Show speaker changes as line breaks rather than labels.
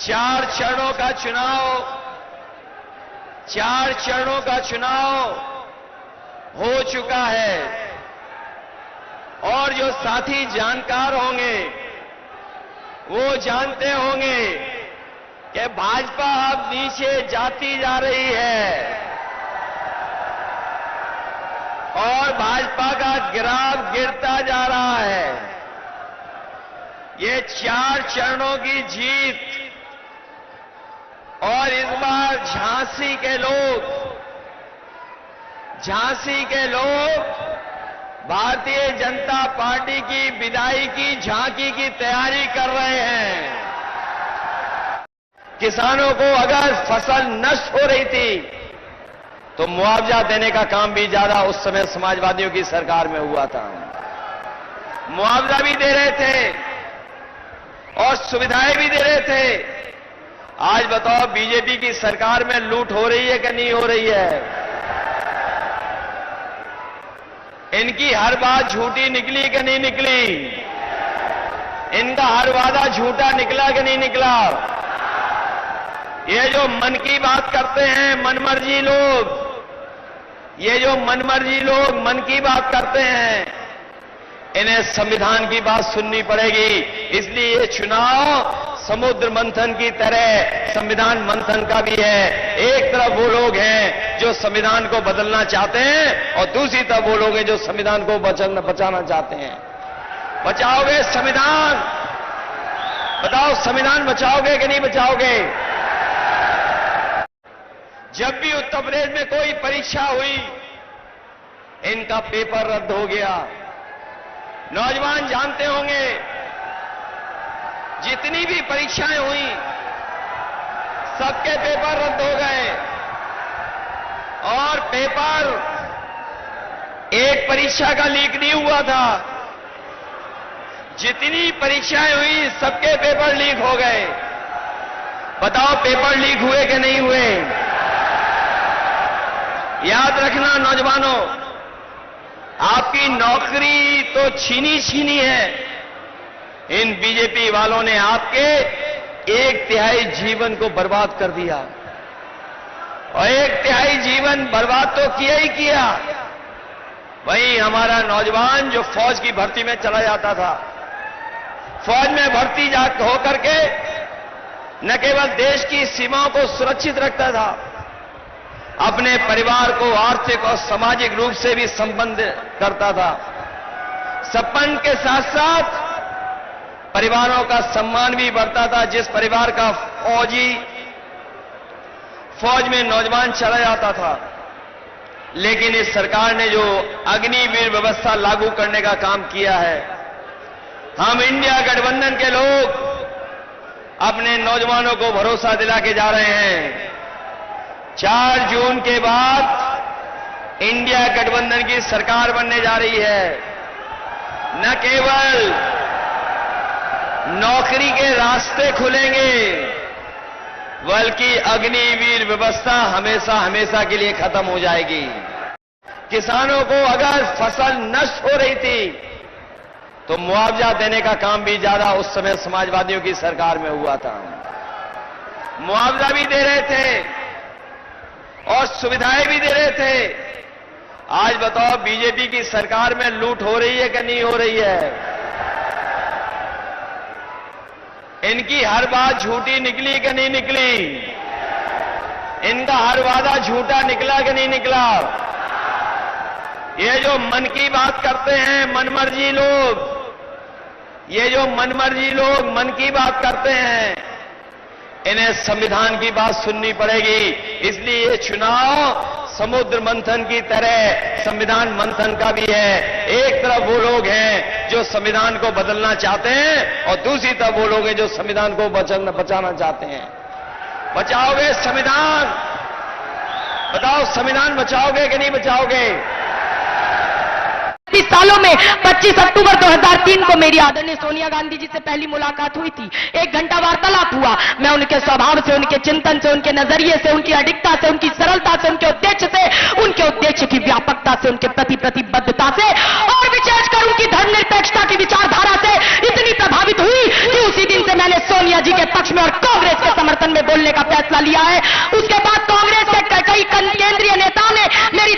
चार चरणों का चुनाव हो चुका है और जो साथी जानकार होंगे वो जानते होंगे कि भाजपा अब नीचे जाती जा रही है और भाजपा का ग्राफ गिरता जा रहा है। ये 4 चरणों की जीत और इस बार झांसी के लोग भारतीय जनता पार्टी की विदाई की झांकी की तैयारी कर रहे हैं। किसानों को अगर फसल नष्ट हो रही थी तो मुआवजा देने का काम भी ज्यादा उस समय समाजवादियों की सरकार में हुआ था। मुआवजा भी दे रहे थे और सुविधाएं भी दे रहे थे। आज बताओ बीजेपी की सरकार में लूट हो रही है कि नहीं हो रही है? इनकी हर बात झूठी निकली कि नहीं निकली? इनका हर वादा झूठा निकला कि नहीं निकला? ये जो मन की बात करते हैं मनमर्जी लोग, ये जो मनमर्जी लोग मन की बात करते हैं, इन्हें संविधान की बात सुननी पड़ेगी। इसलिए ये चुनाव समुद्र मंथन की तरह संविधान मंथन का भी है। एक तरफ वो लोग हैं जो संविधान को बदलना चाहते हैं और दूसरी तरफ वो लोग हैं जो संविधान को बचाना चाहते हैं। बचाओगे संविधान? बताओ संविधान बचाओगे कि नहीं बचाओगे? जब भी उत्तर प्रदेश में कोई परीक्षा हुई इनका पेपर रद्द हो गया। नौजवान जानते होंगे जितनी भी परीक्षाएं हुई सबके पेपर रद्द हो गए और पेपर एक परीक्षा का लीक नहीं हुआ था। जितनी परीक्षाएं हुई सबके पेपर लीक हो गए। बताओ पेपर लीक हुए कि नहीं हुए? याद रखना नौजवानों, आपकी नौकरी तो छीनी है। इन बीजेपी वालों ने आपके 1/3 जीवन को बर्बाद कर दिया और 1/3 जीवन बर्बाद तो किया ही किया। वहीं हमारा नौजवान जो फौज की भर्ती में चला जाता था, फौज में भर्ती होकर के न केवल देश की सीमाओं को सुरक्षित रखता था, अपने परिवार को आर्थिक और सामाजिक रूप से भी संबंध करता था। संबंध के साथ साथ परिवारों का सम्मान भी बढ़ता था। जिस परिवार का फौज में नौजवान चला जाता था, लेकिन इस सरकार ने जो अग्निवीर व्यवस्था लागू करने का काम किया है, हम इंडिया गठबंधन के लोग अपने नौजवानों को भरोसा दिला के जा रहे हैं। 4 जून के बाद इंडिया गठबंधन की सरकार बनने जा रही है। न केवल नौकरी के रास्ते खुलेंगे बल्कि अग्निवीर व्यवस्था हमेशा के लिए खत्म हो जाएगी। किसानों को अगर फसल नष्ट हो रही थी तो मुआवजा देने का काम भी ज्यादा उस समय समाजवादियों की सरकार में हुआ था। मुआवजा भी दे रहे थे और सुविधाएं भी दे रहे थे। आज बताओ बीजेपी की सरकार में लूट हो रही है कि नहीं हो रही है? इनकी हर बात झूठी निकली कि नहीं निकली? इनका हर वादा झूठा निकला कि नहीं निकला? ये जो मन की बात करते हैं मनमर्जी लोग, ये जो मनमर्जी लोग मन की बात करते हैं, इन्हें संविधान की बात सुननी पड़ेगी। इसलिए ये चुनाव समुद्र मंथन की तरह संविधान मंथन का भी है। एक तरफ वो लोग हैं जो संविधान को बदलना चाहते हैं और दूसरी तरफ वो लोग हैं जो संविधान को बचाना चाहते हैं। बचाओगे संविधान? बताओ संविधान बचाओगे कि नहीं बचाओगे?
30 सालों में 25 अक्टूबर 2003 को मेरी आदरणीय सोनिया गांधी जी से पहली मुलाकात हुई थी। 1 घंटा वार्तालाप हुआ। मैं उनके स्वभाव से, उनके चिंतन से, उनके नजरिए से, उनकी अडिगता से, उनकी सरलता से, उनके उद्देश्य की व्यापकता से, उनके प्रति प्रतिबद्धता से और विशेषकर उनकी धर्मनिरपेक्षता की विचारधारा से इतनी प्रभावित हुई कि उसी दिन से मैंने सोनिया जी के पक्ष में और कांग्रेस के समर्थन में बोलने का फैसला लिया है। उसके बाद कांग्रेस के कई केंद्रीय नेताओं ने मेरी